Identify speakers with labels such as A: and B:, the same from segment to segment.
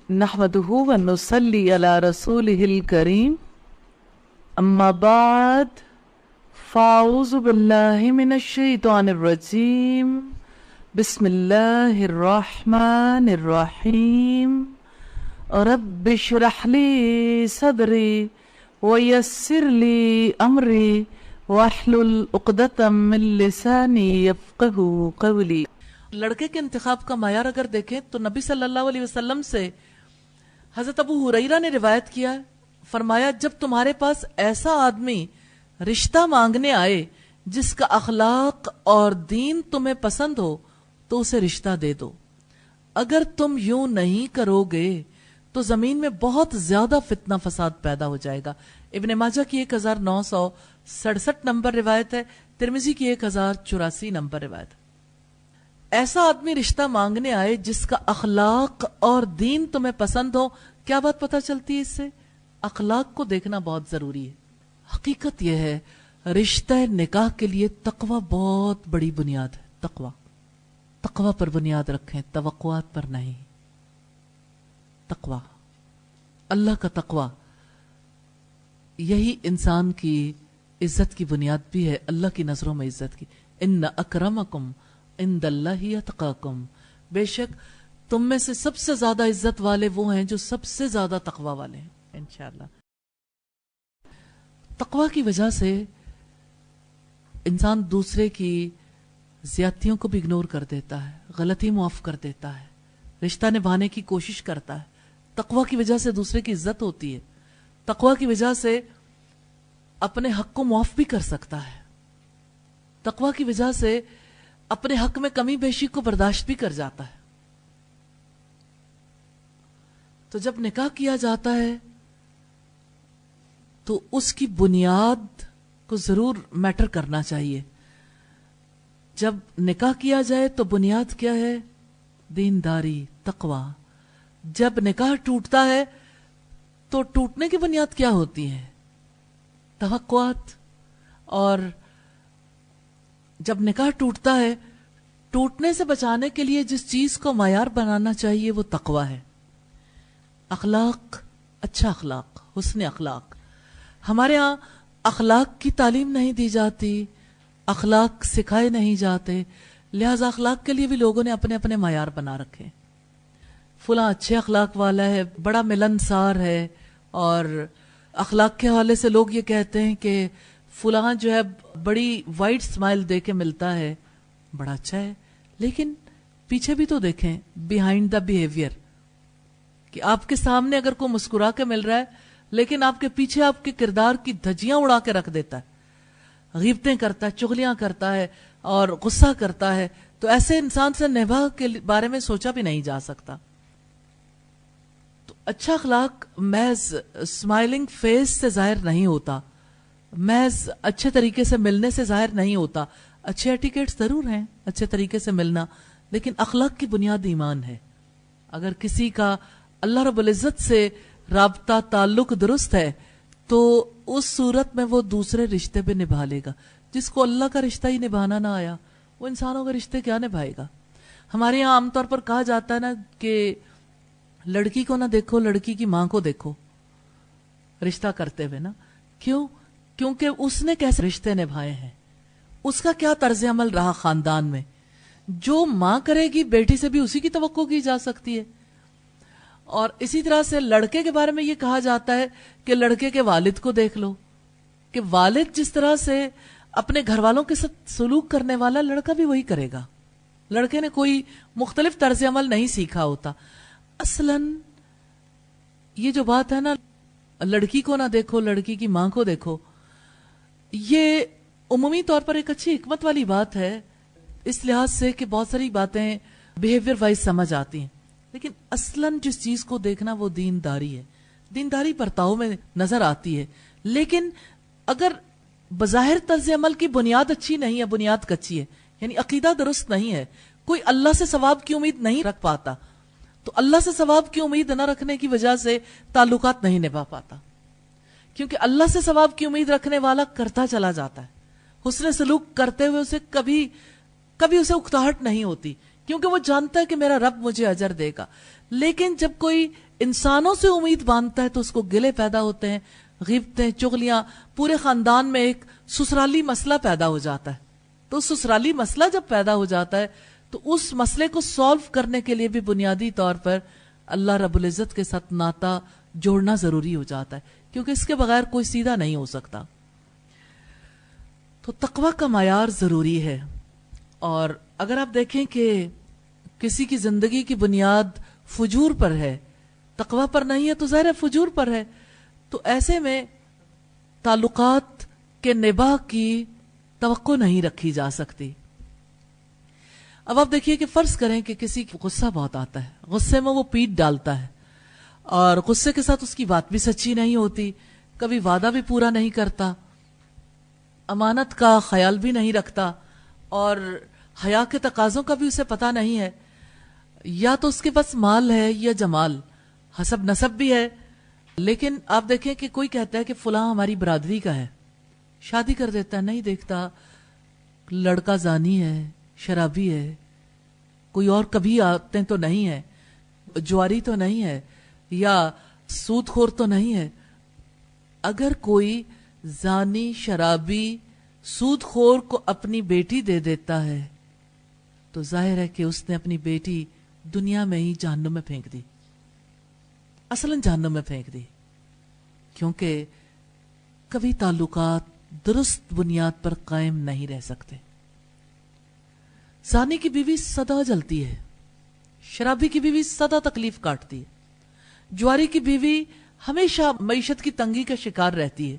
A: نحمده ونصلي على رسوله الكريم اما بعد فاعوذ بالله من الشيطان الرجيم بسم الله الرحمن الرحيم رب اشرح لي صدري ويسر لي امري واحلل عقدة من لساني يفقهوا قولي۔
B: لڑکے کے انتخاب کا معیار اگر دیکھیں تو نبی صلی اللہ علیہ وسلم سے حضرت ابو ہریرہ نے روایت کیا، فرمایا جب تمہارے پاس ایسا آدمی رشتہ مانگنے آئے جس کا اخلاق اور دین تمہیں پسند ہو تو اسے رشتہ دے دو، اگر تم یوں نہیں کرو گے تو زمین میں بہت زیادہ فتنہ فساد پیدا ہو جائے گا۔ ابن ماجہ کی 1967 نمبر روایت ہے، ترمذی کی 1084 نمبر روایت ہے۔ ایسا آدمی رشتہ مانگنے آئے جس کا اخلاق اور دین تمہیں پسند ہو، کیا بات پتہ چلتی ہے اس سے؟ اخلاق کو دیکھنا بہت ضروری ہے۔ حقیقت یہ ہے رشتہ نکاح کے لیے تقوی بہت بڑی بنیاد ہے۔ تقوی پر بنیاد رکھیں، توقعات پر نہیں۔ تقوی، اللہ کا تقوی، یہی انسان کی عزت کی بنیاد بھی ہے، اللہ کی نظروں میں عزت کی۔ ان اکرمکم عند اللہ اتقاکم، بے شک تم میں سے سب سے زیادہ عزت والے وہ ہیں جو سب سے زیادہ تقوی والے ہیں انشاءاللہ۔ تقوی کی وجہ سے انسان دوسرے کی زیادتیوں کو بھی اگنور کر دیتا ہے، غلطی معاف کر دیتا ہے، رشتہ نبھانے کی کوشش کرتا ہے۔ تقوی کی وجہ سے دوسرے کی عزت ہوتی ہے، تقوی کی وجہ سے اپنے حق کو معاف بھی کر سکتا ہے، تقوی کی وجہ سے اپنے حق میں کمی بیشی کو برداشت بھی کر جاتا ہے۔ تو جب نکاح کیا جاتا ہے تو اس کی بنیاد کو ضرور میٹر کرنا چاہیے۔ جب نکاح کیا جائے تو بنیاد کیا ہے؟ دینداری، تقوی۔ جب نکاح ٹوٹتا ہے تو ٹوٹنے کی بنیاد کیا ہوتی ہے؟ توقعات۔ اور جب نکاح ٹوٹتا ہے، ٹوٹنے سے بچانے کے لیے جس چیز کو معیار بنانا چاہیے وہ تقوی ہے، اخلاق، اچھا اخلاق، حسن اخلاق۔ ہمارے ہاں اخلاق کی تعلیم نہیں دی جاتی، اخلاق سکھائے نہیں جاتے، لہذا اخلاق کے لیے بھی لوگوں نے اپنے اپنے معیار بنا رکھے۔ فلاں اچھے اخلاق والا ہے، بڑا ملنسار ہے، اور اخلاق کے حوالے سے لوگ یہ کہتے ہیں کہ فلاں جو ہے بڑی وائٹ سمائل دے کے ملتا ہے، بڑا اچھا ہے، لیکن پیچھے بھی تو دیکھیں، بیہائنڈ دا بیہیویئر، کہ آپ کے سامنے اگر کوئی مسکرا کے مل رہا ہے لیکن آپ کے پیچھے آپ کے کردار کی دھجیاں اڑا کے رکھ دیتا ہے، غیبتیں کرتا ہے، چغلیاں کرتا ہے اور غصہ کرتا ہے، تو ایسے انسان سے نباہ کے بارے میں سوچا بھی نہیں جا سکتا۔ تو اچھا اخلاق محض اسمائلنگ فیس سے ظاہر نہیں ہوتا، محض اچھے طریقے سے ملنے سے ظاہر نہیں ہوتا۔ اچھے ایٹیکیٹس ضرور ہیں، اچھے طریقے سے ملنا، لیکن اخلاق کی بنیاد ایمان ہے۔ اگر کسی کا اللہ رب العزت سے رابطہ تعلق درست ہے تو اس صورت میں وہ دوسرے رشتے بھی نبھا لے گا۔ جس کو اللہ کا رشتہ ہی نبھانا نہ آیا وہ انسانوں کے رشتے کیا نبھائے گا؟ ہمارے یہاں عام طور پر کہا جاتا ہے نا کہ لڑکی کو نہ دیکھو، لڑکی کی ماں کو دیکھو رشتہ کرتے ہوئے نا۔ کیوں؟ کیونکہ اس نے کیسے رشتے نبھائے ہیں، اس کا کیا طرز عمل رہا خاندان میں۔ جو ماں کرے گی بیٹی سے بھی اسی کی توقع کی جا سکتی ہے۔ اور اسی طرح سے لڑکے کے بارے میں یہ کہا جاتا ہے کہ لڑکے کے والد کو دیکھ لو، کہ والد جس طرح سے اپنے گھر والوں کے ساتھ سلوک کرنے والا، لڑکا بھی وہی کرے گا۔ لڑکے نے کوئی مختلف طرز عمل نہیں سیکھا ہوتا۔ اصلاً یہ جو بات ہے نا، لڑکی کو نہ دیکھو، لڑکی کی ماں کو دیکھو، یہ عمومی طور پر ایک اچھی حکمت والی بات ہے، اس لحاظ سے کہ بہت ساری باتیں بیہیویئر وائز سمجھ آتی ہیں، لیکن اصلاً جس چیز کو دیکھنا وہ دینداری ہے۔ دینداری برتاؤ میں نظر آتی ہے، لیکن اگر بظاہر طرز عمل کی بنیاد اچھی نہیں ہے، بنیاد کچی ہے، یعنی عقیدہ درست نہیں ہے، کوئی اللہ سے ثواب کی امید نہیں رکھ پاتا، تو اللہ سے ثواب کی امید نہ رکھنے کی وجہ سے تعلقات نہیں نبھا پاتا، کیونکہ اللہ سے ثواب کی امید رکھنے والا کرتا چلا جاتا ہے، حسن سلوک کرتے ہوئے اسے کبھی اسے اکتاہٹ نہیں ہوتی، کیونکہ وہ جانتا ہے کہ میرا رب مجھے اجر دے گا۔ لیکن جب کوئی انسانوں سے امید باندھتا ہے تو اس کو گلے پیدا ہوتے ہیں، غیبتیں، چغلیاں، پورے خاندان میں ایک سسرالی مسئلہ پیدا ہو جاتا ہے. تو سسرالی مسئلہ جب پیدا ہو جاتا ہے تو اس مسئلے کو سولو کرنے کے لیے بھی بنیادی طور پر اللہ رب العزت کے ساتھ ناتا جوڑنا ضروری ہو جاتا ہے، کیونکہ اس کے بغیر کوئی سیدھا نہیں ہو سکتا. تو تقوی کا معیار ضروری ہے. اور اگر آپ دیکھیں کہ کسی کی زندگی کی بنیاد فجور پر ہے، تقوی پر نہیں ہے، تو ظاہر ہے فجور پر ہے. تو ایسے میں تعلقات کے نباہ کی توقع نہیں رکھی جا سکتی. اب آپ دیکھیے کہ فرض کریں کہ کسی کو غصہ بہت آتا ہے، غصے میں وہ پیٹ ڈالتا ہے، اور غصے کے ساتھ اس کی بات بھی سچی نہیں ہوتی، کبھی وعدہ بھی پورا نہیں کرتا، امانت کا خیال بھی نہیں رکھتا، اور حیا کے تقاضوں کا بھی اسے پتہ نہیں ہے. یا تو اس کے پاس مال ہے یا جمال، حسب نسب بھی ہے، لیکن آپ دیکھیں کہ کوئی کہتا ہے کہ فلاں ہماری برادری کا ہے، شادی کر دیتا ہے، نہیں دیکھتا لڑکا زانی ہے، شرابی ہے، کوئی اور کبھی آتے تو نہیں ہے، جواری تو نہیں ہے، یا سود خور تو نہیں ہے. اگر کوئی زانی، شرابی، سود خور کو اپنی بیٹی دے دیتا ہے تو ظاہر ہے کہ اس نے اپنی بیٹی دنیا میں ہی جہنم میں پھینک دی، اصلاً جہنم میں پھینک دی، کیونکہ کبھی تعلقات درست بنیاد پر قائم نہیں رہ سکتے. زانی کی بیوی سدا جلتی ہے، شرابی کی بیوی سدا تکلیف کاٹتی ہے، جواری کی بیوی ہمیشہ معیشت کی تنگی کا شکار رہتی ہے.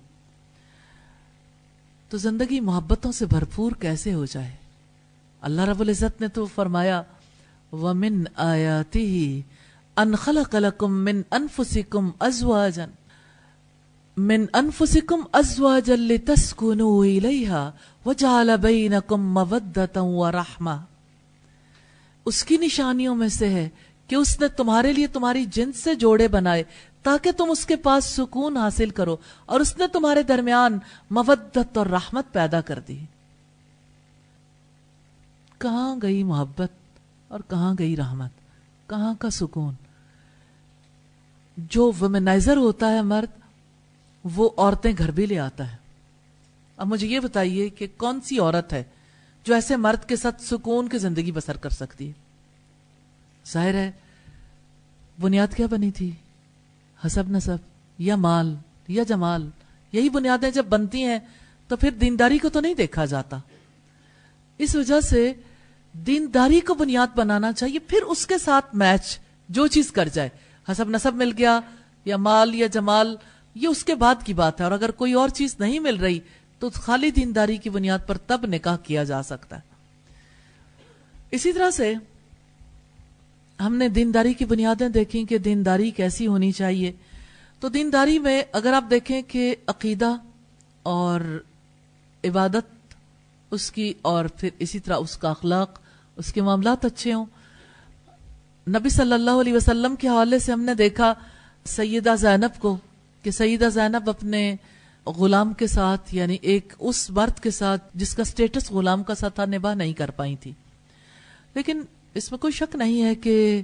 B: تو زندگی محبتوں سے بھرپور کیسے ہو جائے؟ اللہ رب العزت نے تو فرمایا وَمِنْ آيَاتِهِ أَنْ خَلَقَ لَكُم مِّنْ أَنفُسِكُمْ أَزْوَاجًا مِّنْ أَنفُسِكُمْ أَزْوَاجًا لِتَسْكُنُوا إِلَيْهَا وَجَعَلَ بَيْنَكُمْ مَوَدَّةً وَرَحْمَةً. اس کی نشانیوں میں سے ہے کہ اس نے تمہارے لیے تمہاری جنس سے جوڑے بنائے تاکہ تم اس کے پاس سکون حاصل کرو، اور اس نے تمہارے درمیان مودت اور رحمت پیدا کر دی. کہاں گئی محبت اور کہاں گئی رحمت؟ کہاں کا سکون؟ جو ویمنائزر ہوتا ہے مرد، وہ عورتیں گھر بھی لے آتا ہے. اب مجھے یہ بتائیے کہ کون سی عورت ہے جو ایسے مرد کے ساتھ سکون کی زندگی بسر کر سکتی ہے؟ ظاہر ہے بنیاد کیا بنی تھی؟ حسب نسب یا مال یا جمال. یہی بنیادیں جب بنتی ہیں تو پھر دینداری کو تو نہیں دیکھا جاتا. اس وجہ سے دینداری کو بنیاد بنانا چاہیے، پھر اس کے ساتھ میچ جو چیز کر جائے. حسب نسب مل گیا یا مال یا جمال، یہ اس کے بعد کی بات ہے. اور اگر کوئی اور چیز نہیں مل رہی تو خالی دینداری کی بنیاد پر تب نکاح کیا جا سکتا ہے. اسی طرح سے ہم نے دینداری کی بنیادیں دیکھیں کہ دینداری کیسی ہونی چاہیے. تو دینداری میں اگر آپ دیکھیں کہ عقیدہ اور عبادت اس کی، اور پھر اسی طرح اس کا اخلاق، اس کے معاملات اچھے ہوں. نبی صلی اللہ علیہ وسلم کے حوالے سے ہم نے دیکھا سیدہ زینب کو کہ سیدہ زینب اپنے غلام کے ساتھ، یعنی ایک اس مرد کے ساتھ جس کا سٹیٹس غلام کا ساتھ تھا، نباہ نہیں کر پائی تھی. لیکن اس میں کوئی شک نہیں ہے کہ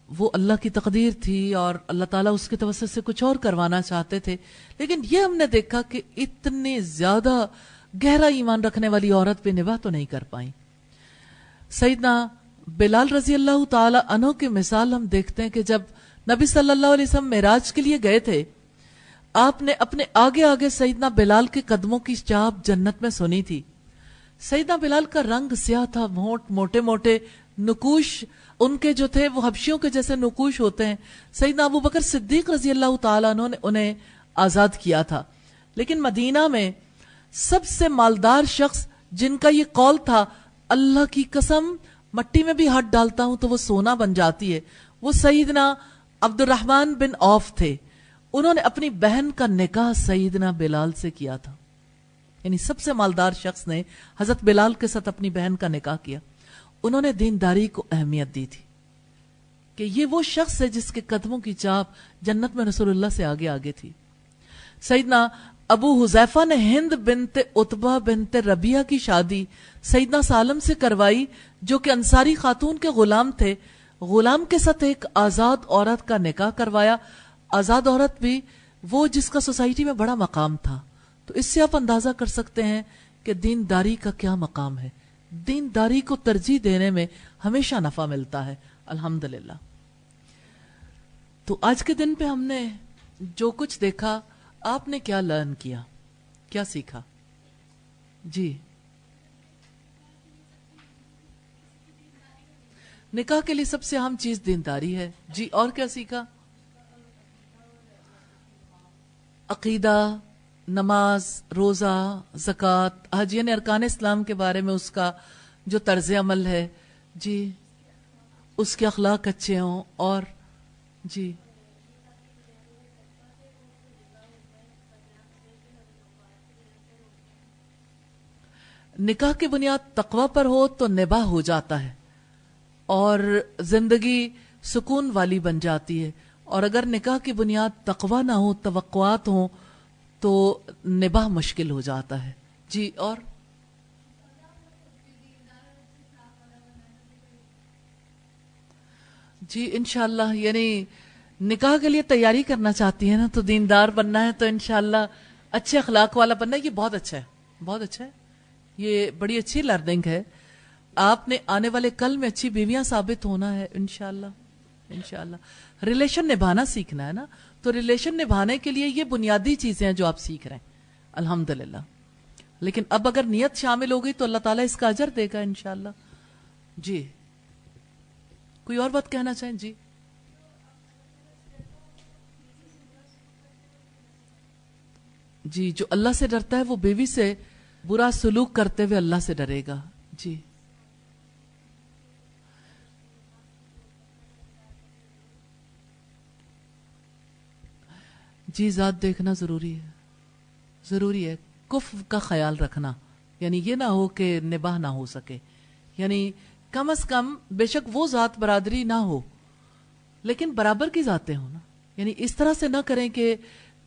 B: وہ اللہ کی تقدیر تھی اور اللہ تعالیٰ اس کے توسط سے کچھ اور کروانا چاہتے تھے. لیکن یہ ہم نے دیکھا کہ اتنے زیادہ گہرا ایمان رکھنے والی عورت پہ نباہ تو نہیں کر پائیں. سیدنا بلال رضی اللہ تعالی عنہ کی مثال ہم دیکھتے ہیں کہ جب نبی صلی اللہ علیہ وسلم معراج کے لیے گئے تھے، آپ نے اپنے آگے آگے سیدنا بلال کے قدموں کی چاپ جنت میں سنی تھی. سیدنا بلال کا رنگ سیاہ تھا، موٹے موٹے نقوش ان کے جو تھے وہ حبشیوں کے جیسے نقوش ہوتے ہیں. سیدنا ابو بکر صدیق رضی اللہ تعالیٰ عنہ نے انہیں آزاد کیا تھا. لیکن مدینہ میں سب سے مالدار شخص جن کا یہ قول تھا اللہ کی قسم مٹی میں بھی ہاتھ ڈالتا ہوں تو وہ سونا بن جاتی ہے، وہ سیدنا عبد الرحمن بن عوف تھے. انہوں نے اپنی بہن کا نکاح سیدنا بلال سے کیا تھا. یعنی سب سے مالدار شخص نے حضرت بلال کے ساتھ اپنی بہن کا نکاح کیا. انہوں نے دینداری کو اہمیت دی تھی کہ یہ وہ شخص ہے جس کے قدموں کی چاپ جنت میں رسول اللہ سے آگے آگے تھی. سیدنا ابو حذیفہ نے ہند بنت عتبہ بنت ربیعہ کی شادی سیدنا سالم سے کروائی جو کہ انصاری خاتون کے غلام تھے. غلام کے ساتھ ایک آزاد عورت کا نکاح کروایا. آزاد عورت بھی وہ جس کا سوسائٹی میں بڑا مقام تھا. تو اس سے آپ اندازہ کر سکتے ہیں کہ دینداری کا کیا مقام ہے. دینداری کو ترجیح دینے میں ہمیشہ نفع ملتا ہے الحمدللہ. تو آج کے دن پہ ہم نے جو کچھ دیکھا, آپ نے کیا لرن کیا, کیا سیکھا؟ جی, نکاح کے لیے سب سے اہم چیز دینداری ہے. جی, اور کیا سیکھا؟ عقیدہ, نماز, روزہ, زکوٰۃ, حج, یعنی ارکان اسلام کے بارے میں اس کا جو طرز عمل ہے, جی, اس کے اخلاق اچھے ہوں. اور جی, نکاح کی بنیاد تقوی پر ہو تو نباہ ہو جاتا ہے اور زندگی سکون والی بن جاتی ہے. اور اگر نکاح کی بنیاد تقوی نہ ہو, توقعات ہوں, تو نباہ مشکل ہو جاتا ہے. جی, اور جی انشاءاللہ, یعنی نکاح کے لیے تیاری کرنا چاہتی ہے نا, تو دیندار بننا ہے, تو انشاءاللہ اچھے اخلاق والا بننا ہے. یہ بہت اچھا ہے, بہت اچھا ہے, یہ بڑی اچھی لرننگ ہے. آپ نے آنے والے کل میں اچھی بیویاں ثابت ہونا ہے انشاءاللہ. انشاءاللہ ریلیشن نبھانا سیکھنا ہے نا, تو ریلیشن نبھانے کے لیے یہ بنیادی چیزیں ہیں جو آپ سیکھ رہے ہیں الحمدللہ. لیکن اب اگر نیت شامل ہو گئی تو اللہ تعالیٰ اس کا اجر دے گا انشاءاللہ. جی, کوئی اور بات کہنا چاہیں؟ جی, جی, جو اللہ سے ڈرتا ہے وہ بیوی سے برا سلوک کرتے ہوئے اللہ سے ڈرے گا. جی, جی, ذات دیکھنا ضروری ہے, ضروری ہے. کفر کا خیال رکھنا, یعنی یہ نہ ہو کہ نباہ نہ ہو سکے. یعنی کم از کم بے شک وہ ذات برادری نہ ہو لیکن برابر کی ذاتیں ہوں نا. یعنی اس طرح سے نہ کریں کہ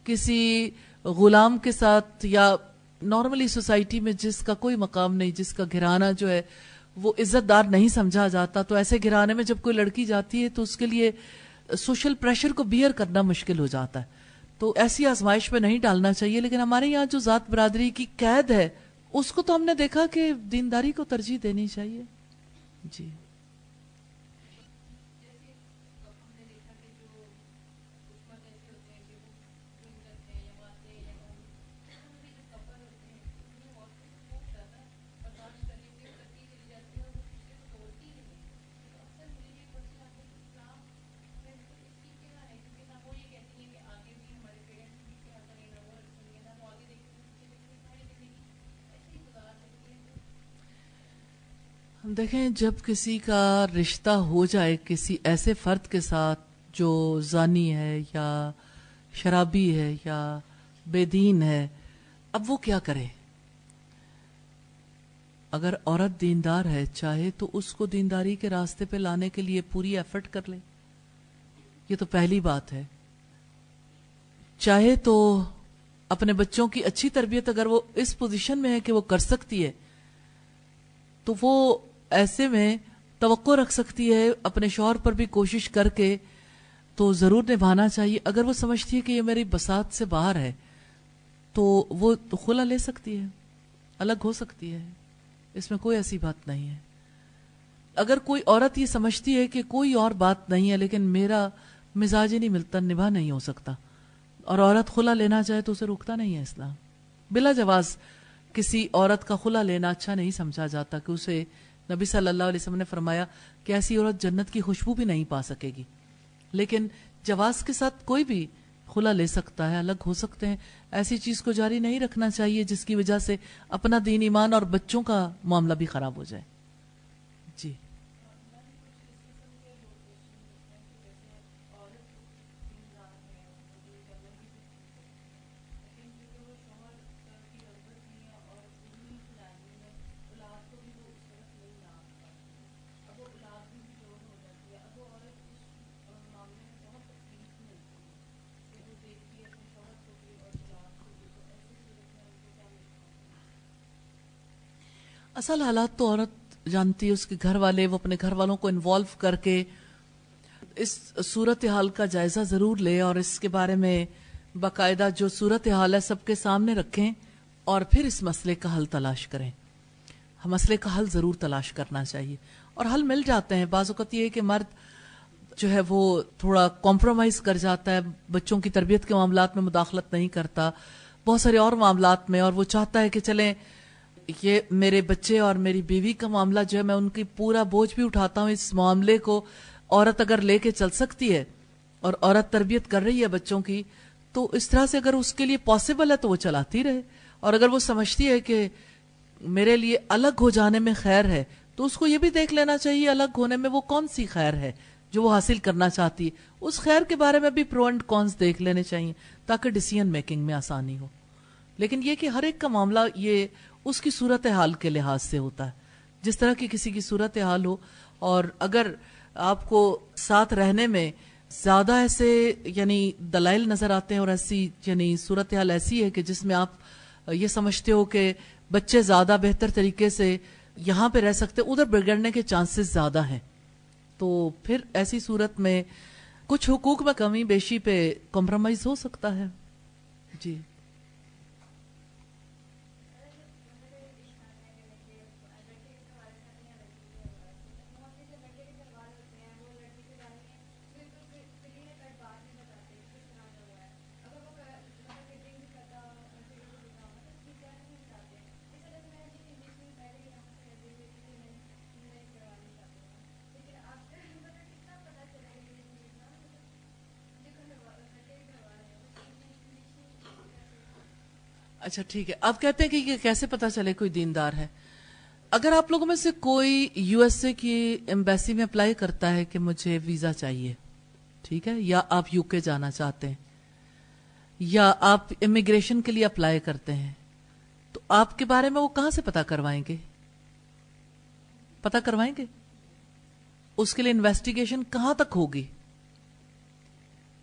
B: کسی غلام کے ساتھ, یا نارملی سوسائٹی میں جس کا کوئی مقام نہیں, جس کا گھرانہ جو ہے وہ عزت دار نہیں سمجھا جاتا, تو ایسے گھرانے میں جب کوئی لڑکی جاتی ہے تو اس کے لیے سوشل پریشر کو بیئر کرنا مشکل ہو جاتا ہے. تو ایسی آزمائش پہ نہیں ڈالنا چاہیے. لیکن ہمارے یہاں جو ذات برادری کی قید ہے اس کو تو ہم نے دیکھا کہ دینداری کو ترجیح دینی چاہیے. جی, ہم دیکھیں جب کسی کا رشتہ ہو جائے کسی ایسے فرد کے ساتھ جو زانی ہے یا شرابی ہے یا بے دین ہے, اب وہ کیا کرے؟ اگر عورت دیندار ہے چاہے تو اس کو دینداری کے راستے پہ لانے کے لیے پوری ایفرٹ کر لے. یہ تو پہلی بات ہے. چاہے تو اپنے بچوں کی اچھی تربیت اگر وہ اس پوزیشن میں ہے کہ وہ کر سکتی ہے تو وہ ایسے میں توقع رکھ سکتی ہے اپنے شوہر پر بھی کوشش کر کے, تو ضرور نبھانا چاہیے. اگر وہ سمجھتی ہے کہ یہ میری بساط سے باہر ہے تو وہ خلا لے سکتی ہے, الگ ہو سکتی ہے, اس میں کوئی ایسی بات نہیں ہے. اگر کوئی عورت یہ سمجھتی ہے کہ کوئی اور بات نہیں ہے لیکن میرا مزاج ہی نہیں ملتا, نبھا نہیں ہو سکتا, اور عورت خلا لینا چاہے تو اسے روکتا نہیں ہے اسلام. بلا جواز کسی عورت کا خلا لینا اچھا نہیں سمجھا جاتا, کہ اسے نبی صلی اللہ علیہ وسلم نے فرمایا کہ ایسی عورت جنت کی خوشبو بھی نہیں پا سکے گی. لیکن جواز کے ساتھ کوئی بھی خلا لے سکتا ہے, الگ ہو سکتے ہیں. ایسی چیز کو جاری نہیں رکھنا چاہیے جس کی وجہ سے اپنا دین, ایمان اور بچوں کا معاملہ بھی خراب ہو جائے. جی, اصل حالات تو عورت جانتی ہے, اس کے گھر والے, وہ اپنے گھر والوں کو انوالو کر کے اس صورتحال کا جائزہ ضرور لیں اور اس کے بارے میں باقاعدہ جو صورتحال ہے سب کے سامنے رکھیں اور پھر اس مسئلے کا حل تلاش کریں. مسئلے کا حل ضرور تلاش کرنا چاہیے اور حل مل جاتے ہیں. بعض اوقات یہ ہے کہ مرد جو ہے وہ تھوڑا کمپرومائز کر جاتا ہے, بچوں کی تربیت کے معاملات میں مداخلت نہیں کرتا, بہت سارے اور معاملات میں, اور وہ چاہتا ہے کہ چلیں یہ میرے بچے اور میری بیوی کا معاملہ جو ہے میں ان کی پورا بوجھ بھی اٹھاتا ہوں, اس معاملے کو عورت اگر لے کے چل سکتی ہے اور عورت تربیت کر رہی ہے بچوں کی, تو اس طرح سے اگر اس کے لیے پاسبل ہے تو وہ چلاتی رہے. اور اگر وہ سمجھتی ہے کہ میرے لیے الگ ہو جانے میں خیر ہے تو اس کو یہ بھی دیکھ لینا چاہیے الگ ہونے میں وہ کون سی خیر ہے جو وہ حاصل کرنا چاہتی ہے. اس خیر کے بارے میں بھی پرو اینڈ کونس دیکھ لینے چاہیے تاکہ ڈیسیژن میکنگ میں آسانی ہو. لیکن یہ کہ ہر ایک کا معاملہ یہ اس کی صورتحال کے لحاظ سے ہوتا ہے, جس طرح کی کسی کی صورتحال ہو. اور اگر آپ کو ساتھ رہنے میں زیادہ ایسے یعنی دلائل نظر آتے ہیں اور ایسی یعنی صورتحال ایسی ہے کہ جس میں آپ یہ سمجھتے ہو کہ بچے زیادہ بہتر طریقے سے یہاں پہ رہ سکتے, ادھر بگڑنے کے چانسز زیادہ ہیں, تو پھر ایسی صورت میں کچھ حقوق میں کمی بیشی پہ کمپرومائز ہو سکتا ہے. جی اچھا ٹھیک ہے. آپ کہتے ہیں کہ یہ کیسے پتا چلے کوئی دیندار ہے؟ اگر آپ لوگوں میں سے کوئی یو ایس اے کی ایمبیسی میں اپلائی کرتا ہے کہ مجھے ویزا چاہیے, ٹھیک ہے, یا آپ یو کے جانا چاہتے ہیں یا آپ امیگریشن کے لیے اپلائی کرتے ہیں, تو آپ کے بارے میں وہ کہاں سے پتا کروائیں گے؟ پتا کروائیں گے اس کے لیے انویسٹیگیشن کہاں تک ہوگی؟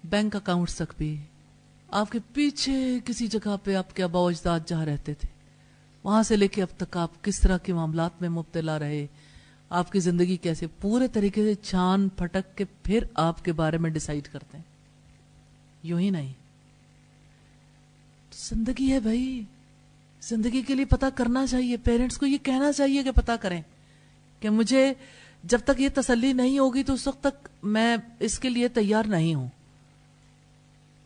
B: بینک اکاؤنٹس تک بھی. آپ کے پیچھے کسی جگہ پہ آپ کے آباء و اجداد جہاں رہتے تھے وہاں سے لے کے اب تک آپ کس طرح کے معاملات میں مبتلا رہے, آپ کی زندگی کیسے, پورے طریقے سے چھان پھٹک کے پھر آپ کے بارے میں ڈیسائیڈ کرتے ہیں. یوں ہی نہیں, زندگی ہے بھائی, زندگی کے لیے پتا کرنا چاہیے. پیرنٹس کو یہ کہنا چاہیے کہ پتا کریں کہ مجھے جب تک یہ تسلی نہیں ہوگی تو اس وقت تک میں اس کے لیے تیار نہیں ہوں.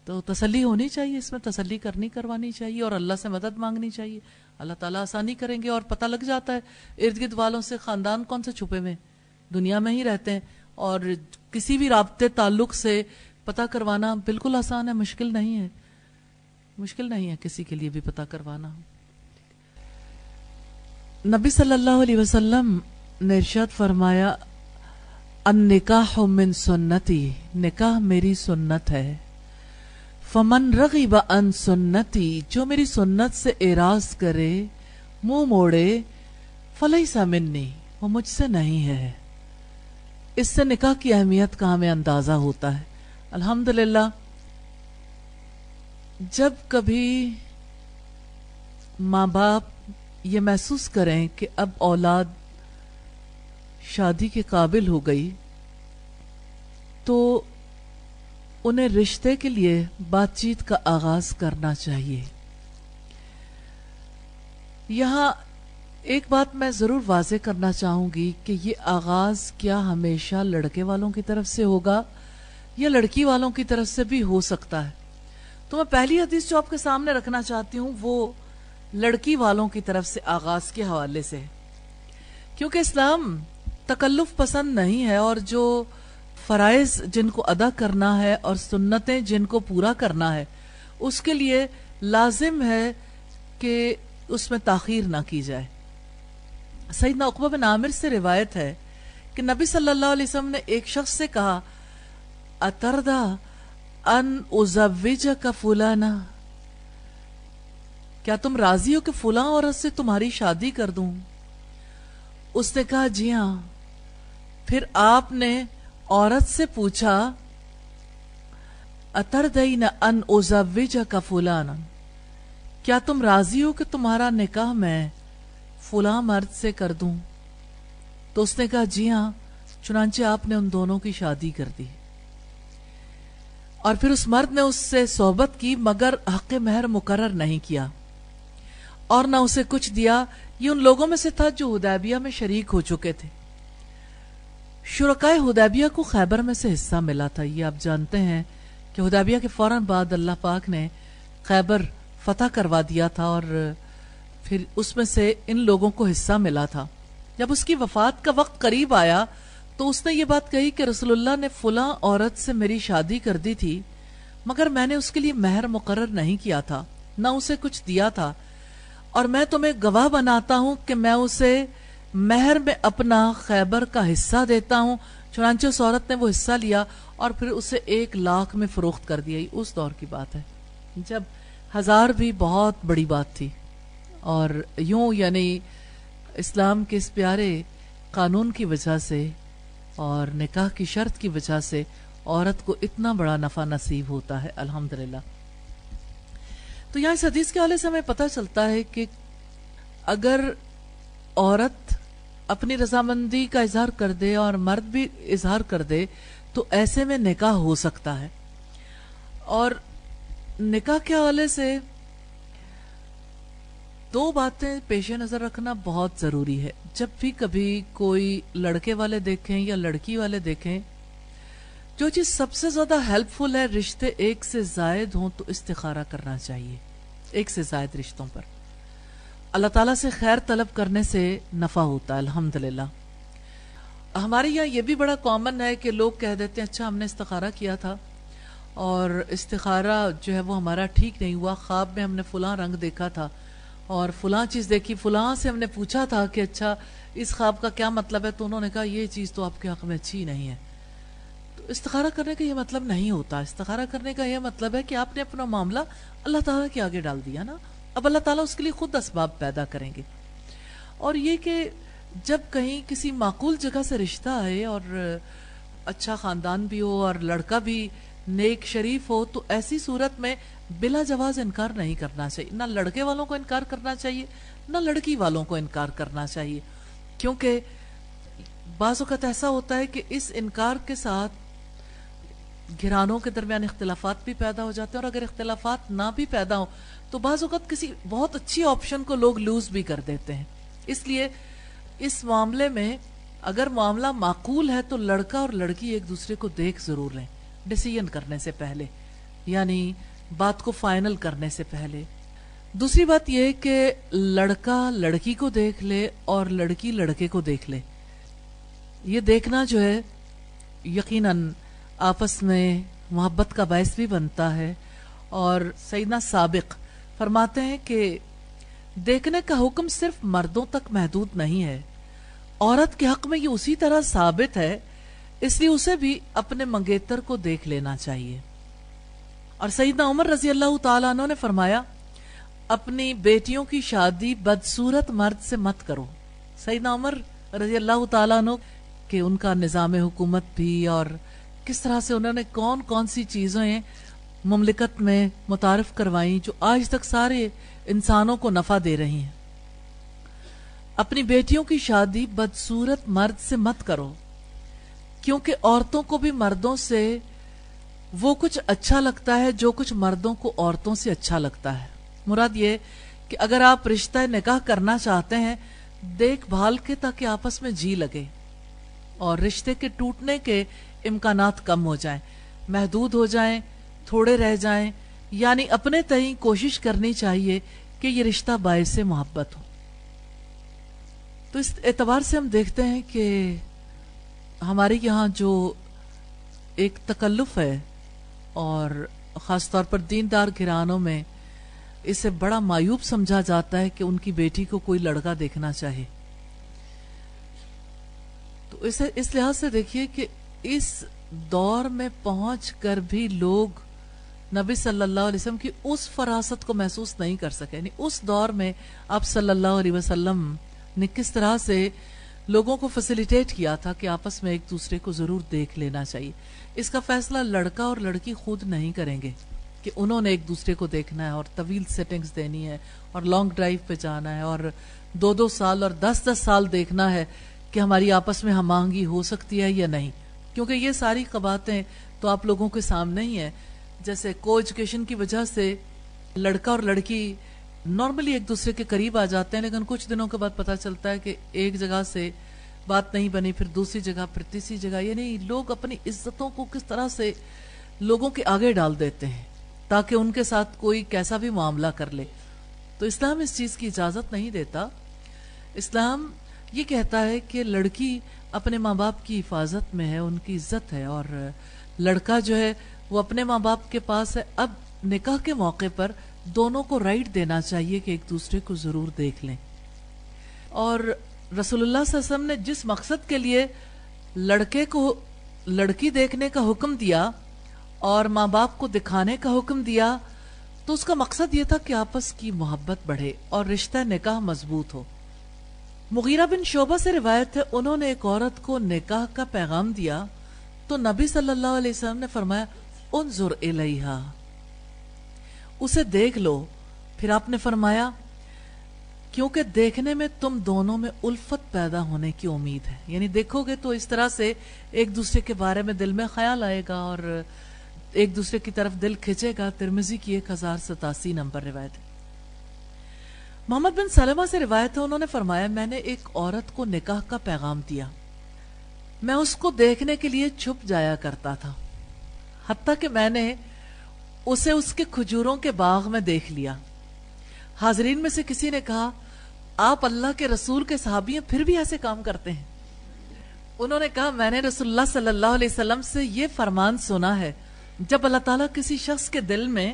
B: تو تسلی ہونی چاہیے, اس میں تسلی کروانی چاہیے اور اللہ سے مدد مانگنی چاہیے. اللہ تعالیٰ آسانی کریں گے اور پتہ لگ جاتا ہے ارد گرد والوں سے. خاندان کون سے چھپے ہوئے دنیا میں ہی رہتے ہیں اور کسی بھی رابطے تعلق سے پتہ کروانا بالکل آسان ہے, مشکل نہیں ہے کسی کے لیے بھی پتہ کروانا. نبی صلی اللہ علیہ وسلم نے ارشاد فرمایا النکاح من سنتی, نکاح میری سنت ہے. فمن رغب عن سنتی, جو میری سنت سے اعراض کرے, منہ موڑے, فلیس منی, وہ مجھ سے نہیں ہے. اس سے نکاح کی اہمیت کا ہمیں اندازہ ہوتا ہے. الحمدللہ جب کبھی ماں باپ یہ محسوس کریں کہ اب اولاد شادی کے قابل ہو گئی تو انہیں رشتے کے لیے بات چیت کا آغاز کرنا چاہیے. یہاں ایک بات میں ضرور واضح کرنا چاہوں گی کہ یہ آغاز کیا ہمیشہ لڑکے والوں کی طرف سے ہوگا یا لڑکی والوں کی طرف سے بھی ہو سکتا ہے. تو میں پہلی حدیث جو آپ کے سامنے رکھنا چاہتی ہوں وہ لڑکی والوں کی طرف سے آغاز کے حوالے سے, کیونکہ اسلام تکلف پسند نہیں ہے اور جو فرائض جن کو ادا کرنا ہے اور سنتیں جن کو پورا کرنا ہے اس کے لیے لازم ہے کہ اس میں تاخیر نہ کی جائے. سیدنا عقبہ بن عامر سے روایت ہے کہ نبی صلی اللہ علیہ وسلم نے ایک شخص سے کہا اتردا ان ازوجک فلانا, کیا تم راضی ہو کہ فلاں عورت سے تمہاری شادی کر دوں؟ اس نے کہا جی ہاں. پھر آپ نے عورت سے پوچھا اتردین ان ازوجک فلانا, کیا تم راضی ہو کہ تمہارا نکاح میں فلاں مرد سے کر دوں؟ تو اس نے کہا جی ہاں. چنانچہ آپ نے ان دونوں کی شادی کر دی. اور پھر اس مرد نے اس سے صحبت کی مگر حق مہر مقرر نہیں کیا اور نہ اسے کچھ دیا. یہ ان لوگوں میں سے تھا جو حدیبیہ میں شریک ہو چکے تھے. شرکائے حدیبیہ کو خیبر میں سے حصہ ملا تھا. یہ آپ جانتے ہیں کہ حدیبیہ کے فوراً بعد اللہ پاک نے خیبر فتح کروا دیا تھا اور پھر اس میں سے ان لوگوں کو حصہ ملا تھا. جب اس کی وفات کا وقت قریب آیا تو اس نے یہ بات کہی کہ رسول اللہ نے فلاں عورت سے میری شادی کر دی تھی مگر میں نے اس کے لیے مہر مقرر نہیں کیا تھا نہ اسے کچھ دیا تھا اور میں تمہیں گواہ بناتا ہوں کہ میں اسے مہر میں اپنا خیبر کا حصہ دیتا ہوں. چنانچہ اس عورت نے وہ حصہ لیا اور پھر اسے 1,00,000 میں فروخت کر دیا. اس دور کی بات ہے جب 1000 بھی بہت بڑی بات تھی. اور یوں یعنی اسلام کے اس پیارے قانون کی وجہ سے اور نکاح کی شرط کی وجہ سے عورت کو اتنا بڑا نفع نصیب ہوتا ہے الحمدللہ. تو یہاں اس حدیث کے حوالے سے ہمیں پتہ چلتا ہے کہ اگر عورت اپنی رضامندی کا اظہار کر دے اور مرد بھی اظہار کر دے تو ایسے میں نکاح ہو سکتا ہے. اور نکاح کے حوالے سے 2 باتیں پیش نظر رکھنا بہت ضروری ہے. جب بھی کبھی کوئی لڑکے والے دیکھیں یا لڑکی والے دیکھیں, جو چیز سب سے زیادہ ہیلپ فل ہے رشتے 1 سے زائد ہوں تو استخارہ کرنا چاہیے. 1 سے زائد رشتوں پر اللہ تعالیٰ سے خیر طلب کرنے سے نفع ہوتا ہے الحمدللہ. ہمارے یہاں یہ بھی بڑا کامن ہے کہ لوگ کہہ دیتے ہیں اچھا ہم نے استخارہ کیا تھا اور استخارہ جو ہے وہ ہمارا ٹھیک نہیں ہوا, خواب میں ہم نے فلاں رنگ دیکھا تھا اور فلاں چیز دیکھی, فلاں سے ہم نے پوچھا تھا کہ اچھا اس خواب کا کیا مطلب ہے, تو انہوں نے کہا یہ چیز تو آپ کے حق میں اچھی نہیں ہے. تو استخارہ کرنے کا یہ مطلب نہیں ہوتا. استخارہ کرنے کا یہ مطلب ہے کہ آپ نے اپنا معاملہ اللہ تعالیٰ کے آگے ڈال دیا نا, اب اللہ تعالیٰ اس کے لیے خود اسباب پیدا کریں گے. اور یہ کہ جب کہیں کسی معقول جگہ سے رشتہ آئے اور اچھا خاندان بھی ہو اور لڑکا بھی نیک شریف ہو تو ایسی صورت میں بلا جواز انکار نہیں کرنا چاہیے. نہ لڑکے والوں کو انکار کرنا چاہیے نہ لڑکی والوں کو انکار کرنا چاہیے, کیونکہ بعض اوقات ایسا ہوتا ہے کہ اس انکار کے ساتھ گھرانوں کے درمیان اختلافات بھی پیدا ہو جاتے ہیں, اور اگر اختلافات نہ بھی پیدا ہو تو بعض اوقات کسی بہت اچھی آپشن کو لوگ لوز بھی کر دیتے ہیں. اس لیے اس معاملے میں اگر معاملہ معقول ہے تو لڑکا اور لڑکی ایک دوسرے کو دیکھ ضرور لیں ڈیسیژن کرنے سے پہلے, یعنی بات کو فائنل کرنے سے پہلے. دوسری بات یہ کہ لڑکا لڑکی کو دیکھ لے اور لڑکی لڑکے کو دیکھ لے. یہ دیکھنا جو ہے یقیناً آپس میں محبت کا باعث بھی بنتا ہے. اور سیدنا سابق فرماتے ہیں کہ دیکھنے کا حکم صرف مردوں تک محدود نہیں ہے, عورت کے حق میں یہ اسی طرح ثابت ہے, اس لیے اسے بھی اپنے منگیتر کو دیکھ لینا چاہیے. اور سیدنا عمر رضی اللہ تعالیٰ عنہ نے فرمایا اپنی بیٹیوں کی شادی بدصورت مرد سے مت کرو. سیدنا عمر رضی اللہ تعالیٰ عنہ کہ ان کا نظام حکومت بھی اور کس طرح سے انہوں نے کون کون سی چیزیں مملکت میں متعارف کروائیں جو آج تک سارے انسانوں کو نفع دے رہی ہیں. اپنی بیٹیوں کی شادی بدصورت مرد سے مت کرو, کیونکہ عورتوں کو بھی مردوں سے وہ کچھ اچھا لگتا ہے جو کچھ مردوں کو عورتوں سے اچھا لگتا ہے. مراد یہ کہ اگر آپ رشتہ نکاح کرنا چاہتے ہیں دیکھ بھال کے تاکہ آپس میں جی لگے اور رشتے کے ٹوٹنے کے امکانات کم ہو جائیں, محدود ہو جائیں, تھوڑے رہ جائیں. یعنی اپنے تئیں کوشش کرنی چاہیے کہ یہ رشتہ باعث محبت ہو. تو اس اعتبار سے ہم دیکھتے ہیں کہ ہمارے یہاں جو ایک تکلف ہے اور خاص طور پر دیندار گھرانوں میں اسے بڑا معیوب سمجھا جاتا ہے کہ ان کی بیٹی کو کوئی لڑکا دیکھنا چاہے. تو اسے اس لحاظ سے دیکھیے کہ اس دور میں پہنچ کر بھی لوگ نبی صلی اللہ علیہ وسلم کی اس فراست کو محسوس نہیں کر سکے. یعنی اس دور میں آپ صلی اللہ علیہ وسلم نے کس طرح سے لوگوں کو فیسیلیٹیٹ کیا تھا کہ آپس میں ایک دوسرے کو ضرور دیکھ لینا چاہیے. اس کا فیصلہ لڑکا اور لڑکی خود نہیں کریں گے کہ انہوں نے ایک دوسرے کو دیکھنا ہے اور طویل سیٹنگز دینی ہے اور لانگ ڈرائیو پہ جانا ہے اور 2-2 سال اور 10-10 سال دیکھنا ہے کہ ہماری آپس میں ہم آہنگی ہو سکتی ہے یا نہیں, کیونکہ یہ ساری قباحتیں تو آپ لوگوں کے سامنے ہی ہیں جیسے کو ایجوکیشن کی وجہ سے لڑکا اور لڑکی نارملی ایک دوسرے کے قریب آ جاتے ہیں، لیکن کچھ دنوں کے بعد پتہ چلتا ہے کہ ایک جگہ سے بات نہیں بنی، پھر دوسری جگہ، پھر تیسری جگہ، یعنی لوگ اپنی عزتوں کو کس طرح سے لوگوں کے آگے ڈال دیتے ہیں تاکہ ان کے ساتھ کوئی کیسا بھی معاملہ کر لے. تو اسلام اس چیز کی اجازت نہیں دیتا. اسلام یہ کہتا ہے کہ لڑکی اپنے ماں باپ کی حفاظت میں ہے، ان کی عزت ہے، اور لڑکا جو ہے وہ اپنے ماں باپ کے پاس ہے. اب نکاح کے موقع پر دونوں کو رائٹ دینا چاہیے کہ ایک دوسرے کو ضرور دیکھ لیں. اور رسول اللہ صلی اللہ علیہ وسلم نے جس مقصد کے لیے لڑکے کو لڑکی دیکھنے کا حکم دیا اور ماں باپ کو دکھانے کا حکم دیا، تو اس کا مقصد یہ تھا کہ آپس کی محبت بڑھے اور رشتہ نکاح مضبوط ہو. مغیرہ بن شعبہ سے روایت ہے، انہوں نے ایک عورت کو نکاح کا پیغام دیا تو نبی صلی اللہ علیہ وسلم نے فرمایا انظر الیہا، اسے دیکھ لو. پھر آپ نے فرمایا کیونکہ دیکھنے میں تم دونوں میں الفت پیدا ہونے کی امید ہے، یعنی دیکھو گے تو اس طرح سے ایک دوسرے کے بارے میں دل میں خیال آئے گا اور ایک دوسرے کی طرف دل کھچے گا. ترمذی کی 1087 نمبر روایت ہے. محمد بن سلمہ سے روایت ہے، انہوں نے فرمایا میں نے ایک عورت کو نکاح کا پیغام دیا، میں اس کو دیکھنے کے لیے چھپ جایا کرتا تھا، حتیٰ کہ میں نے اسے اس کے کھجوروں کے باغ میں دیکھ لیا. حاضرین میں سے کسی نے کہا آپ اللہ کے رسول کے صحابی ہیں پھر بھی ایسے کام کرتے ہیں؟ انہوں نے کہا میں نے رسول اللہ صلی اللہ علیہ وسلم سے یہ فرمان سنا ہے جب اللہ تعالیٰ کسی شخص کے دل میں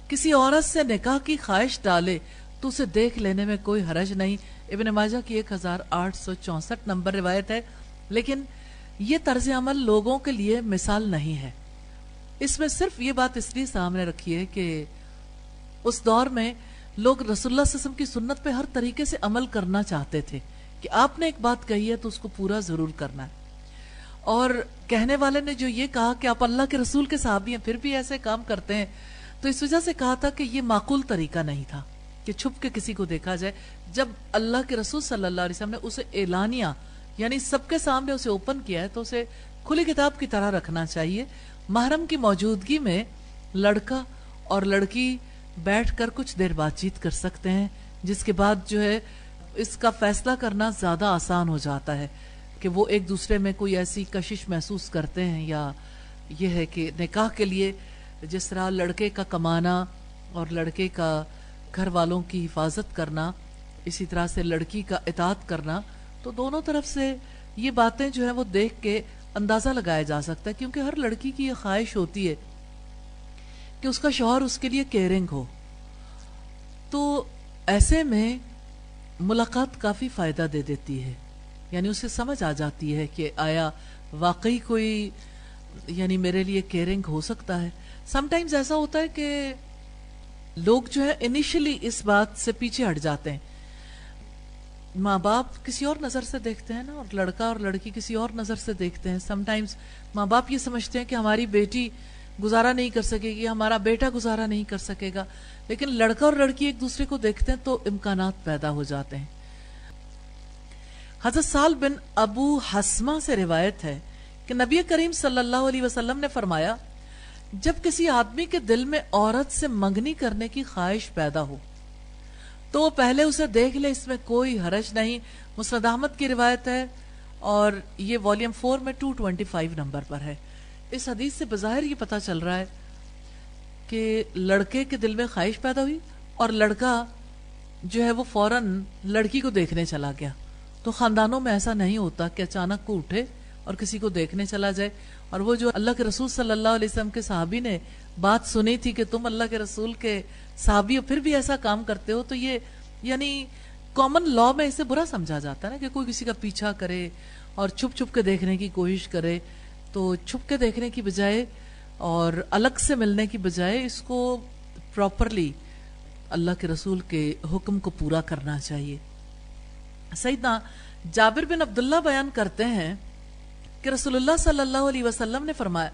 B: کسی عورت سے نکاح کی خواہش ڈالے تو اسے دیکھ لینے میں کوئی حرج نہیں. ابن ماجہ کی 1864 نمبر روایت ہے. لیکن یہ طرز عمل لوگوں کے لیے مثال نہیں ہے. اس میں صرف یہ بات اس لیے سامنے رکھی ہے کہ اس دور میں لوگ رسول اللہ صلی اللہ علیہ وسلم کی سنت پہ ہر طریقے سے عمل کرنا چاہتے تھے کہ آپ نے ایک بات کہی ہے تو اس کو پورا ضرور کرنا ہے. اور کہنے والے نے جو یہ کہا کہ آپ اللہ کے رسول کے صحابی ہیں پھر بھی ایسے کام کرتے ہیں، تو اس وجہ سے کہا تھا کہ یہ معقول طریقہ نہیں تھا کہ چھپ کے کسی کو دیکھا جائے. جب اللہ کے رسول صلی اللہ علیہ وسلم نے اسے اعلانیہ یعنی سب کے سامنے اسے اوپن کیا ہے تو اسے کھلی کتاب کی طرح رکھنا چاہیے. محرم کی موجودگی میں لڑکا اور لڑکی بیٹھ کر کچھ دیر بات چیت کر سکتے ہیں، جس کے بعد جو ہے اس کا فیصلہ کرنا زیادہ آسان ہو جاتا ہے کہ وہ ایک دوسرے میں کوئی ایسی کشش محسوس کرتے ہیں، یا یہ ہے کہ نکاح کے لیے جس طرح لڑکے کا کمانا اور لڑکے کا گھر والوں کی حفاظت کرنا، اسی طرح سے لڑکی کا اطاعت کرنا، تو دونوں طرف سے یہ باتیں جو ہیں وہ دیکھ کے اندازہ لگایا جا سکتا ہے. کیونکہ ہر لڑکی کی یہ خواہش ہوتی ہے کہ اس کا شوہر اس کے لیے کیئرنگ ہو، تو ایسے میں ملاقات کافی فائدہ دے دیتی ہے. یعنی اسے سمجھ آ جاتی ہے کہ آیا واقعی کوئی یعنی میرے لیے کیئرنگ ہو سکتا ہے. سم ٹائمز ایسا ہوتا ہے کہ لوگ جو ہے انیشلی اس بات سے پیچھے ہٹ جاتے ہیں. ماں باپ کسی اور نظر سے دیکھتے ہیں نا، اور لڑکا اور لڑکی کسی اور نظر سے دیکھتے ہیں. سم ٹائمز ماں باپ یہ سمجھتے ہیں کہ ہماری بیٹی گزارا نہیں کر سکے گی، ہمارا بیٹا گزارا نہیں کر سکے گا، لیکن لڑکا اور لڑکی ایک دوسرے کو دیکھتے ہیں تو امکانات پیدا ہو جاتے ہیں. حضرت سال بن ابو حسمہ سے روایت ہے کہ نبی کریم صلی اللہ علیہ وسلم نے فرمایا جب کسی آدمی کے دل میں عورت سے منگنی کرنے کی خواہش پیدا ہو تو وہ پہلے اسے دیکھ لے، اس میں کوئی حرج نہیں. مسند احمد کی روایت ہے اور یہ والیوم 4 میں 225 نمبر پر ہے. اس حدیث سے بظاہر یہ پتا چل رہا ہے کہ لڑکے کے دل میں خواہش پیدا ہوئی اور لڑکا جو ہے وہ فوراً لڑکی کو دیکھنے چلا گیا. تو خاندانوں میں ایسا نہیں ہوتا کہ اچانک کو اٹھے اور کسی کو دیکھنے چلا جائے. اور وہ جو اللہ کے رسول صلی اللہ علیہ وسلم کے صحابی نے بات سنی تھی کہ تم اللہ کے رسول کے صحابی ہو پھر بھی ایسا کام کرتے ہو، تو یہ یعنی کامن لا میں اسے برا سمجھا جاتا ہے نا کہ کوئی کسی کا پیچھا کرے اور چھپ چھپ کے دیکھنے کی کوشش کرے. تو چھپ کے دیکھنے کی بجائے اور الگ سے ملنے کی بجائے اس کو پراپرلی اللہ کے رسول کے حکم کو پورا کرنا چاہیے. سیدنا جابر بن عبداللہ بیان کرتے ہیں کہ رسول اللہ صلی اللہ علیہ وسلم نے فرمایا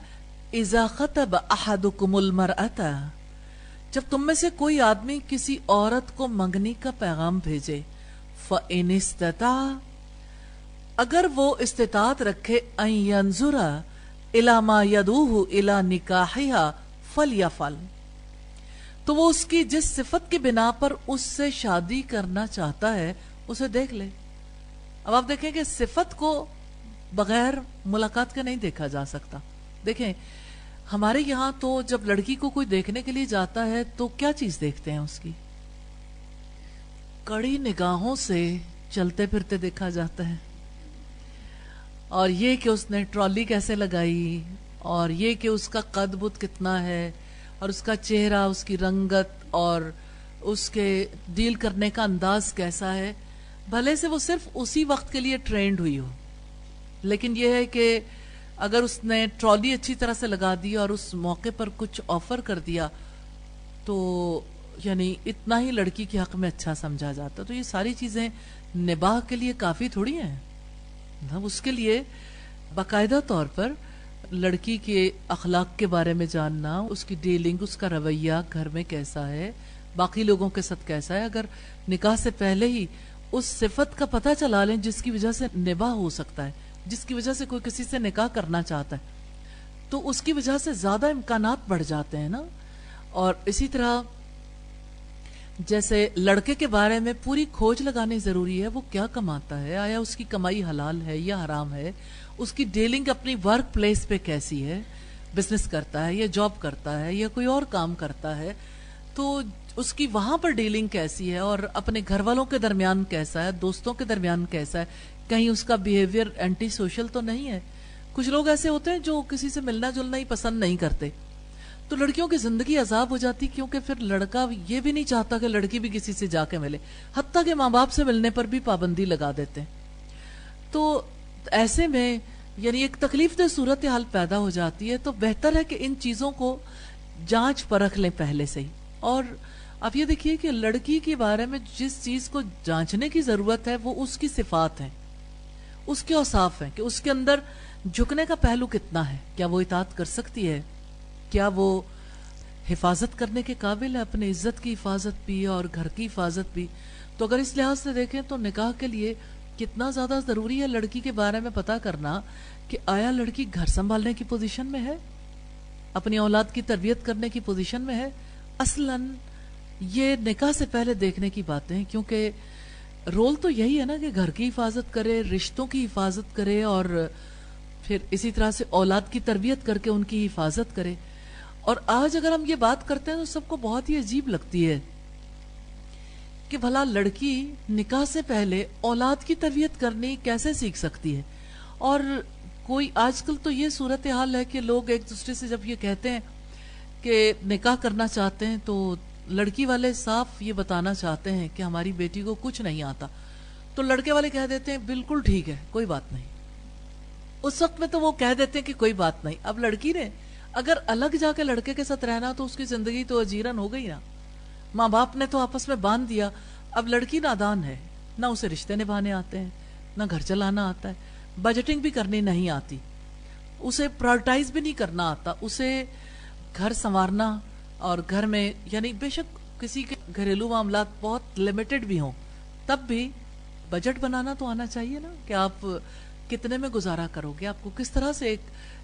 B: اذا خطب احدکم المرأة، جب تم میں سے کوئی آدمی کسی عورت کو منگنی کا پیغام بھیجے، فَإِنِ اسْتَطَاعَ، اگر وہ استطاعت رکھے، أَن يَنْظُرَ إِلَى مَا يَدْعُوهُ إِلَى نِكَاحِهَا فَلْيَفْعَلْ، تو وہ اس کی جس صفت کی بنا پر اس سے شادی کرنا چاہتا ہے اسے دیکھ لے. اب آپ دیکھیں کہ صفت کو بغیر ملاقات کے نہیں دیکھا جا سکتا. دیکھیں ہمارے یہاں تو جب لڑکی کو کوئی دیکھنے کے لیے جاتا ہے تو کیا چیز دیکھتے ہیں؟ اس کی کڑی نگاہوں سے چلتے پھرتے دیکھا جاتا ہے، اور یہ کہ اس نے ٹرالی کیسے لگائی، اور یہ کہ اس کا قد بت کتنا ہے، اور اس کا چہرہ، اس کی رنگت، اور اس کے ڈیل کرنے کا انداز کیسا ہے. بھلے سے وہ صرف اسی وقت کے لیے ٹرینڈ ہوئی ہو، لیکن یہ ہے کہ اگر اس نے ٹرالی اچھی طرح سے لگا دی اور اس موقع پر کچھ آفر کر دیا تو یعنی اتنا ہی لڑکی کے حق میں اچھا سمجھا جاتا. تو یہ ساری چیزیں نباہ کے لیے کافی تھوڑی ہیں. اس کے لیے باقاعدہ طور پر لڑکی کے اخلاق کے بارے میں جاننا، اس کی ڈیلنگ، اس کا رویہ گھر میں کیسا ہے، باقی لوگوں کے ساتھ کیسا ہے. اگر نکاح سے پہلے ہی اس صفت کا پتہ چلا لیں جس کی وجہ سے نباہ ہو سکتا ہے، جس کی وجہ سے کوئی کسی سے نکاح کرنا چاہتا ہے، تو اس کی وجہ سے زیادہ امکانات بڑھ جاتے ہیں نا. اور اسی طرح جیسے لڑکے کے بارے میں پوری کھوج لگانی ضروری ہے. وہ کیا کماتا ہے، آیا اس کی کمائی حلال ہے یا حرام ہے، اس کی ڈیلنگ اپنی ورک پلیس پہ کیسی ہے، بزنس کرتا ہے یا جاب کرتا ہے یا کوئی اور کام کرتا ہے، تو اس کی وہاں پر ڈیلنگ کیسی ہے، اور اپنے گھر والوں کے درمیان کیسا ہے، دوستوں کے درمیان کیسا ہے، کہیں اس کا بیہیویئر اینٹی سوشل تو نہیں ہے. کچھ لوگ ایسے ہوتے ہیں جو کسی سے ملنا جلنا ہی پسند نہیں کرتے، تو لڑکیوں کی زندگی عذاب ہو جاتی، کیونکہ پھر لڑکا یہ بھی نہیں چاہتا کہ لڑکی بھی کسی سے جا کے ملے، حتیٰ کہ ماں باپ سے ملنے پر بھی پابندی لگا دیتے ہیں. تو ایسے میں یعنی ایک تکلیف دہ صورتحال پیدا ہو جاتی ہے. تو بہتر ہے کہ ان چیزوں کو جانچ پرکھ لیں پہلے سے ہی. اور آپ یہ دیکھیے کہ لڑکی کے بارے میں جس چیز کو جانچنے کی ضرورت ہے وہ اس کی صفات ہیں، اس کے اوصاف ہیں، کہ اس کے اندر جھکنے کا پہلو کتنا ہے، کیا وہ اطاعت کر سکتی ہے، کیا وہ حفاظت کرنے کے قابل ہے، اپنی عزت کی حفاظت بھی اور گھر کی حفاظت بھی. تو اگر اس لحاظ سے دیکھیں تو نکاح کے لیے کتنا زیادہ ضروری ہے لڑکی کے بارے میں پتہ کرنا کہ آیا لڑکی گھر سنبھالنے کی پوزیشن میں ہے، اپنی اولاد کی تربیت کرنے کی پوزیشن میں ہے. اصلاً یہ نکاح سے پہلے دیکھنے کی باتیں ہیں، کیونکہ رول تو یہی ہے نا کہ گھر کی حفاظت کرے، رشتوں کی حفاظت کرے، اور پھر اسی طرح سے اولاد کی تربیت کر کے ان کی حفاظت کرے. اور آج اگر ہم یہ بات کرتے ہیں تو سب کو بہت ہی عجیب لگتی ہے کہ بھلا لڑکی نکاح سے پہلے اولاد کی تربیت کرنی کیسے سیکھ سکتی ہے. اور کوئی آج کل تو یہ صورتحال ہے کہ لوگ ایک دوسرے سے جب یہ کہتے ہیں کہ نکاح کرنا چاہتے ہیں تو لڑکی والے صاف یہ بتانا چاہتے ہیں کہ ہماری بیٹی کو کچھ نہیں آتا، تو لڑکے والے کہہ دیتے ہیں بالکل ٹھیک ہے، کوئی بات نہیں. اس وقت میں تو وہ کہہ دیتے ہیں کہ کوئی بات نہیں. اب لڑکی نے اگر الگ جا کے لڑکے کے ساتھ رہنا تو اس کی زندگی تو اجیرن ہو گئی نا. ماں باپ نے تو آپس میں باندھ دیا. اب لڑکی نادان ہے، نہ اسے رشتے نبھانے آتے ہیں، نہ گھر چلانا آتا ہے، بجٹنگ بھی کرنی نہیں آتی، اسے پرائرٹائز بھی نہیں کرنا آتا، اسے گھر سنوارنا اور گھر میں یعنی بے شک کسی کے گھریلو معاملات بہت لمیٹڈ بھی ہوں تب بھی بجٹ بنانا تو آنا چاہیے نا کہ آپ کتنے میں گزارا کرو گے، آپ کو کس طرح سے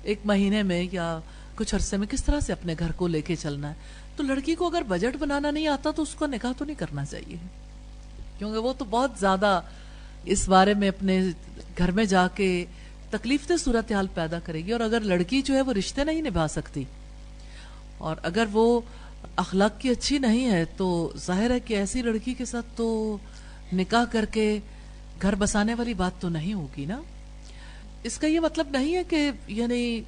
B: ایک مہینے میں یا کچھ عرصے میں کس طرح سے اپنے گھر کو لے کے چلنا ہے. تو لڑکی کو اگر بجٹ بنانا نہیں آتا تو اس کو نکاح تو نہیں کرنا چاہیے، کیونکہ وہ تو بہت زیادہ اس بارے میں اپنے گھر میں جا کے تکلیف دہ صورتحال پیدا کرے گی. اور اگر لڑکی جو ہے وہ رشتے نہیں نبھا سکتی اور اگر وہ اخلاق کی اچھی نہیں ہے تو ظاہر ہے کہ ایسی لڑکی کے ساتھ تو نکاح کر کے گھر بسانے والی بات تو نہیں ہوگی نا. اس کا یہ مطلب نہیں ہے کہ یعنی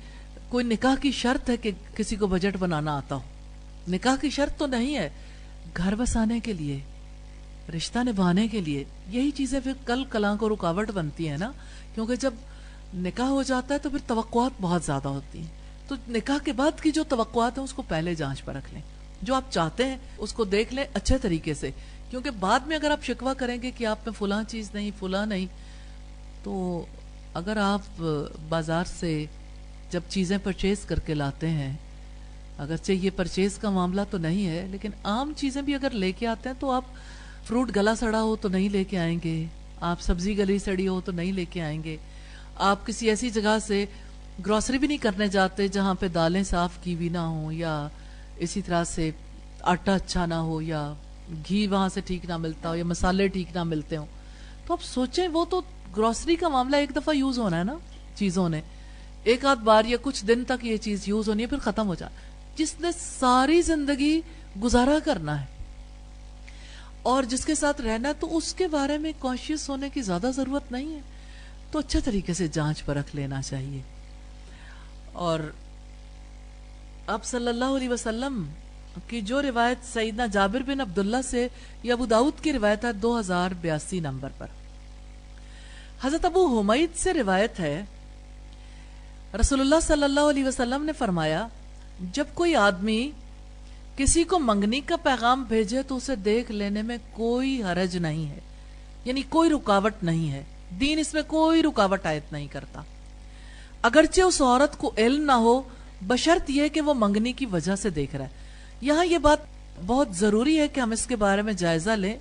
B: کوئی نکاح کی شرط ہے کہ کسی کو بجٹ بنانا آتا ہو. نکاح کی شرط تو نہیں ہے، گھر بسانے کے لیے، رشتہ نبھانے کے لیے. یہی چیزیں پھر کل کلاں کو رکاوٹ بنتی ہیں نا، کیونکہ جب نکاح ہو جاتا ہے تو پھر توقعات بہت زیادہ ہوتی ہیں. تو نکاح کے بعد کی جو توقعات ہیں اس کو پہلے جانچ پر رکھ لیں، جو آپ چاہتے ہیں اس کو دیکھ لیں اچھے طریقے سے، کیونکہ بعد میں اگر آپ شکوہ کریں گے کہ آپ میں فلاں چیز نہیں فلاں نہیں، تو اگر آپ بازار سے جب چیزیں پرچیز کر کے لاتے ہیں، اگرچہ یہ پرچیز کا معاملہ تو نہیں ہے لیکن عام چیزیں بھی اگر لے کے آتے ہیں تو آپ فروٹ گلا سڑا ہو تو نہیں لے کے آئیں گے، آپ سبزی گلی سڑی ہو تو نہیں لے کے آئیں گے، آپ کسی ایسی جگہ سے گروسری بھی نہیں کرنے جاتے جہاں پہ دالیں صاف کی بھی نہ ہوں یا اسی طرح سے آٹا اچھا نہ ہو یا گھی وہاں سے ٹھیک نہ ملتا ہو یا مسالے ٹھیک نہ ملتے ہوں، تو اب سوچیں وہ تو گروسری کا معاملہ ایک دفعہ یوز ہونا ہے نا، چیزوں نے ایک آدھ بار یا کچھ دن تک یہ چیز یوز ہونی ہے پھر ختم ہو جائے. جس نے ساری زندگی گزارا کرنا ہے اور جس کے ساتھ رہنا ہے تو اس کے بارے میں کانشیس ہونے کی زیادہ ضرورت نہیں ہے، تو اچھے طریقے سے جانچ پرکھ لینا چاہیے. اور آپ صلی اللہ علیہ وسلم کی جو روایت سیدنا جابر بن عبداللہ سے، یہ ابو داؤد کی روایت ہے 2082 نمبر پر. حضرت ابو حمید سے روایت ہے، رسول اللہ صلی اللہ علیہ وسلم نے فرمایا جب کوئی آدمی کسی کو منگنی کا پیغام بھیجے تو اسے دیکھ لینے میں کوئی حرج نہیں ہے، یعنی کوئی رکاوٹ نہیں ہے، دین اس میں کوئی رکاوٹ عائد نہیں کرتا، اگرچہ اس عورت کو علم نہ ہو بشرط یہ کہ وہ منگنی کی وجہ سے دیکھ رہا ہے. یہاں یہ بات بہت ضروری ہے کہ ہم اس کے بارے میں جائزہ لیں.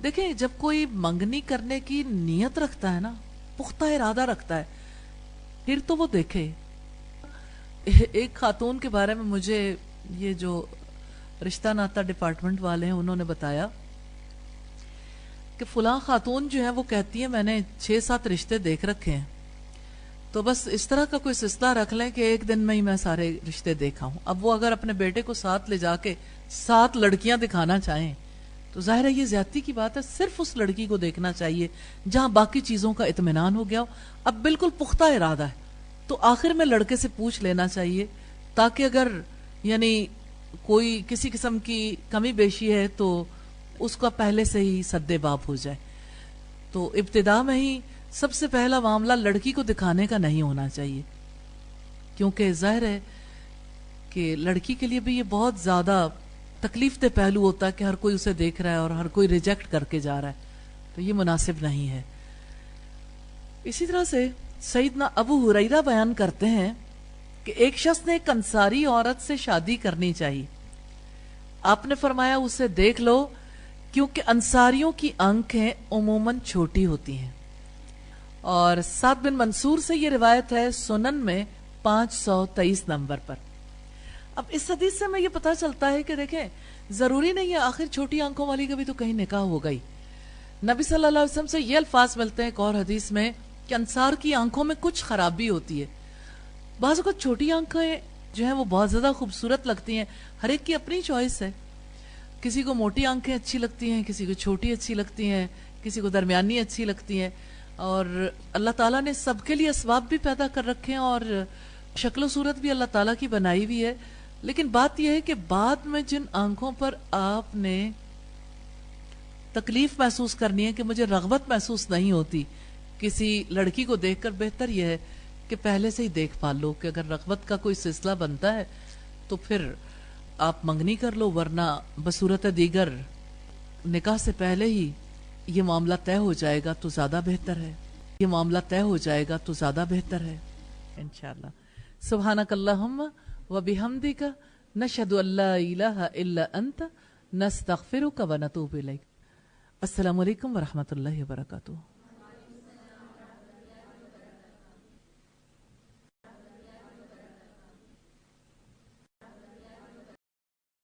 B: دیکھیں جب کوئی منگنی کرنے کی نیت رکھتا ہے نا، پختہ ارادہ رکھتا ہے، پھر تو وہ دیکھے. ایک خاتون کے بارے میں مجھے یہ جو رشتہ ناتا ڈپارٹمنٹ والے ہیں انہوں نے بتایا کہ فلاں خاتون جو ہے وہ کہتی ہے میں نے 6-7 رشتے دیکھ رکھے ہیں، تو بس اس طرح کا کوئی سلسلہ رکھ لیں کہ ایک دن میں ہی میں سارے رشتے دیکھا ہوں. اب وہ اگر اپنے بیٹے کو ساتھ لے جا کے 7 لڑکیاں دکھانا چاہیں تو ظاہر ہے یہ زیادتی کی بات ہے. صرف اس لڑکی کو دیکھنا چاہیے جہاں باقی چیزوں کا اطمینان ہو گیا ہو. اب بالکل پختہ ارادہ ہے تو آخر میں لڑکے سے پوچھ لینا چاہیے تاکہ اگر یعنی کوئی کسی قسم کی کمی بیشی ہے تو اس کا پہلے سے ہی سدے باب ہو جائے. تو ابتدا میں ہی سب سے پہلا معاملہ لڑکی کو دکھانے کا نہیں ہونا چاہیے، کیونکہ ظاہر ہے کہ لڑکی کے لیے بھی یہ بہت زیادہ تکلیف دہ پہلو ہوتا ہے کہ ہر کوئی اسے دیکھ رہا ہے اور ہر کوئی ریجیکٹ کر کے جا رہا ہے، تو یہ مناسب نہیں ہے. اسی طرح سے سیدنا ابو ہریرہ بیان کرتے ہیں کہ ایک شخص نے ایک انصاری عورت سے شادی کرنی چاہیے. آپ نے فرمایا اسے دیکھ لو کیونکہ انصاریوں کی آنکھیں عموماً چھوٹی ہوتی ہیں. اور سعد بن منصور سے یہ روایت ہے سنن میں 523 نمبر پر. اب اس حدیث سے میں یہ پتا چلتا ہے کہ دیکھیں ضروری نہیں ہے آخر چھوٹی آنکھوں والی کا بھی تو کہیں نکاح ہو گئی. نبی صلی اللہ علیہ وسلم سے یہ الفاظ ملتے ہیں ایک اور حدیث میں کہ انصار کی آنکھوں میں کچھ خرابی ہوتی ہے. بعض اوقات چھوٹی آنکھیں جو ہیں وہ بہت زیادہ خوبصورت لگتی ہیں، ہر ایک کی اپنی چوائس ہے. کسی کو موٹی آنکھیں اچھی لگتی ہیں، کسی کو چھوٹی اچھی لگتی ہیں، کسی کو درمیانی اچھی لگتی ہیں. اور اللہ تعالیٰ نے سب کے لیے اسباب بھی پیدا کر رکھے ہیں اور شکل و صورت بھی اللہ تعالیٰ کی بنائی ہوئی ہے. لیکن بات یہ ہے کہ بعد میں جن آنکھوں پر آپ نے تکلیف محسوس کرنی ہے کہ مجھے رغبت محسوس نہیں ہوتی کسی لڑکی کو دیکھ کر، بہتر یہ ہے کہ پہلے سے ہی دیکھ پال لو کہ اگر رغبت کا کوئی سلسلہ بنتا ہے تو پھر آپ منگنی کر لو، ورنہ بصورت دیگر نکاح سے پہلے ہی یہ معاملہ طے ہو جائے گا تو زیادہ بہتر ہے. یہ معاملہ طے ہو جائے گا تو زیادہ بہتر ہے انشاءاللہ. سبحانک اللہم و بحمدک نشہد ان لا الہ الا انت نستغفرک و نتوب الیک. السلام علیکم ورحمۃ اللہ وبرکاتہ.